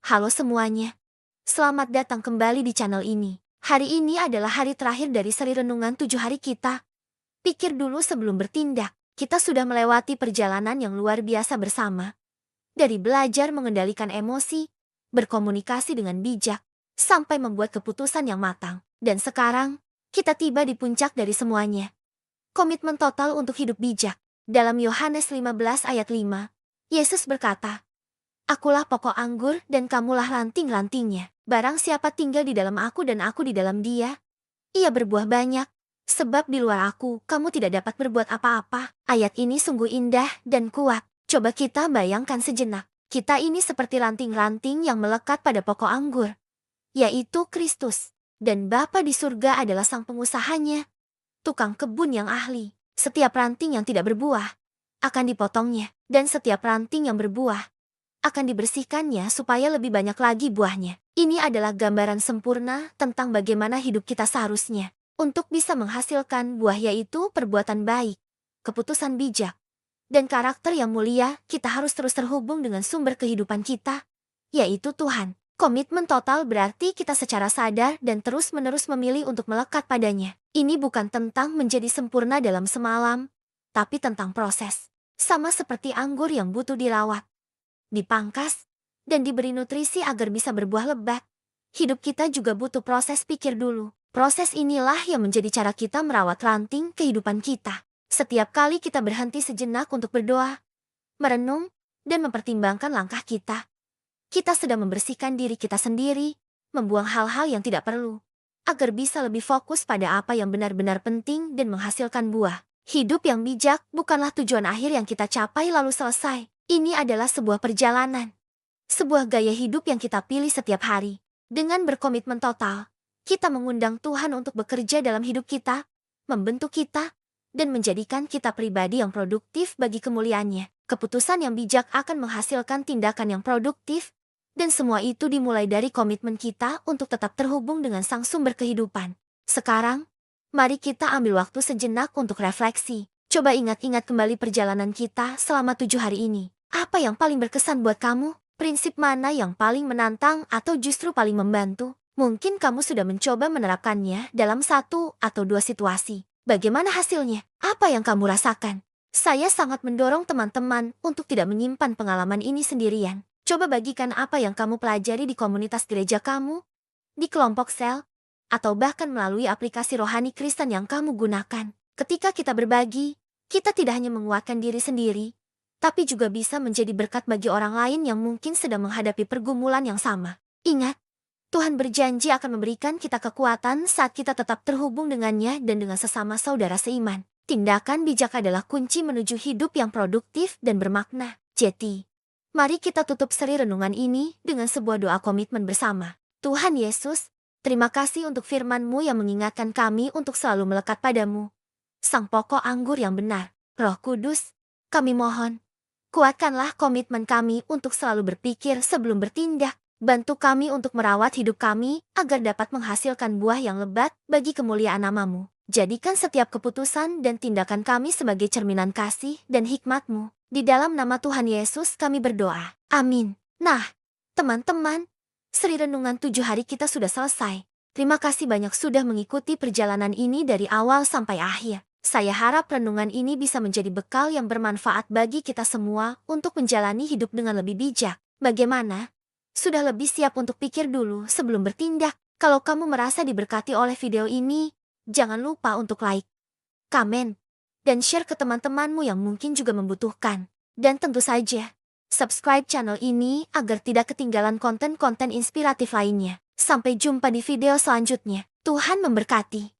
Halo semuanya, selamat datang kembali di channel ini. Hari ini adalah hari terakhir dari seri renungan 7 hari kita. Pikir dulu sebelum bertindak. Kita sudah melewati perjalanan yang luar biasa bersama. Dari belajar mengendalikan emosi, berkomunikasi dengan bijak, sampai membuat keputusan yang matang. Dan sekarang, kita tiba di puncak dari semuanya. Komitmen total untuk hidup bijak. Dalam Yohanes 15 ayat 5, Yesus berkata, "Akulah pokok anggur dan kamulah ranting-rantingnya. Barang siapa tinggal di dalam aku dan aku di dalam dia, ia berbuah banyak. Sebab di luar aku, kamu tidak dapat berbuat apa-apa." Ayat ini sungguh indah dan kuat. Coba kita bayangkan sejenak. Kita ini seperti ranting-ranting yang melekat pada pokok anggur, yaitu Kristus. Dan Bapa di surga adalah sang pengusahanya, tukang kebun yang ahli. Setiap ranting yang tidak berbuah akan dipotongnya, dan setiap ranting yang berbuah akan dibersihkannya supaya lebih banyak lagi buahnya. Ini adalah gambaran sempurna tentang bagaimana hidup kita seharusnya. Untuk bisa menghasilkan buah, yaitu perbuatan baik, keputusan bijak, dan karakter yang mulia, kita harus terus terhubung dengan sumber kehidupan kita, yaitu Tuhan. Komitmen total berarti kita secara sadar dan terus-menerus memilih untuk melekat padanya. Ini bukan tentang menjadi sempurna dalam semalam, tapi tentang proses. Sama seperti anggur yang butuh dirawat, dipangkas, dan diberi nutrisi agar bisa berbuah lebat. Hidup kita juga butuh proses pikir dulu. Proses inilah yang menjadi cara kita merawat ranting kehidupan kita. Setiap kali kita berhenti sejenak untuk berdoa, merenung, dan mempertimbangkan langkah kita, kita sedang membersihkan diri kita sendiri, membuang hal-hal yang tidak perlu, agar bisa lebih fokus pada apa yang benar-benar penting dan menghasilkan buah. Hidup yang bijak bukanlah tujuan akhir yang kita capai lalu selesai. Ini adalah sebuah perjalanan, sebuah gaya hidup yang kita pilih setiap hari. Dengan berkomitmen total, kita mengundang Tuhan untuk bekerja dalam hidup kita, membentuk kita, dan menjadikan kita pribadi yang produktif bagi kemuliaannya. Keputusan yang bijak akan menghasilkan tindakan yang produktif, dan semua itu dimulai dari komitmen kita untuk tetap terhubung dengan sang sumber kehidupan. Sekarang, mari kita ambil waktu sejenak untuk refleksi. Coba ingat-ingat kembali perjalanan kita selama 7 hari ini. Apa yang paling berkesan buat kamu? Prinsip mana yang paling menantang atau justru paling membantu? Mungkin kamu sudah mencoba menerapkannya dalam 1 atau 2 situasi. Bagaimana hasilnya? Apa yang kamu rasakan? Saya sangat mendorong teman-teman untuk tidak menyimpan pengalaman ini sendirian. Coba bagikan apa yang kamu pelajari di komunitas gereja kamu, di kelompok sel, atau bahkan melalui aplikasi rohani Kristen yang kamu gunakan. Ketika kita berbagi, kita tidak hanya menguatkan diri sendiri, tapi juga bisa menjadi berkat bagi orang lain yang mungkin sedang menghadapi pergumulan yang sama. Ingat, Tuhan berjanji akan memberikan kita kekuatan saat kita tetap terhubung dengannya dan dengan sesama saudara seiman. Tindakan bijak adalah kunci menuju hidup yang produktif dan bermakna. Jadi, mari kita tutup seri renungan ini dengan sebuah doa komitmen bersama. Tuhan Yesus, terima kasih untuk firman-Mu yang mengingatkan kami untuk selalu melekat padamu, sang pokok anggur yang benar. Roh Kudus, kami mohon, kuatkanlah komitmen kami untuk selalu berpikir sebelum bertindak. Bantu kami untuk merawat hidup kami agar dapat menghasilkan buah yang lebat bagi kemuliaan nama-Mu. Jadikan setiap keputusan dan tindakan kami sebagai cerminan kasih dan hikmat-Mu. Di dalam nama Tuhan Yesus kami berdoa. Amin. Nah, teman-teman, seri renungan 7 hari kita sudah selesai. Terima kasih banyak sudah mengikuti perjalanan ini dari awal sampai akhir. Saya harap renungan ini bisa menjadi bekal yang bermanfaat bagi kita semua untuk menjalani hidup dengan lebih bijak. Bagaimana? Sudah lebih siap untuk pikir dulu sebelum bertindak? Kalau kamu merasa diberkati oleh video ini, jangan lupa untuk like, komen, dan share ke teman-temanmu yang mungkin juga membutuhkan. Dan tentu saja, subscribe channel ini agar tidak ketinggalan konten-konten inspiratif lainnya. Sampai jumpa di video selanjutnya. Tuhan memberkati.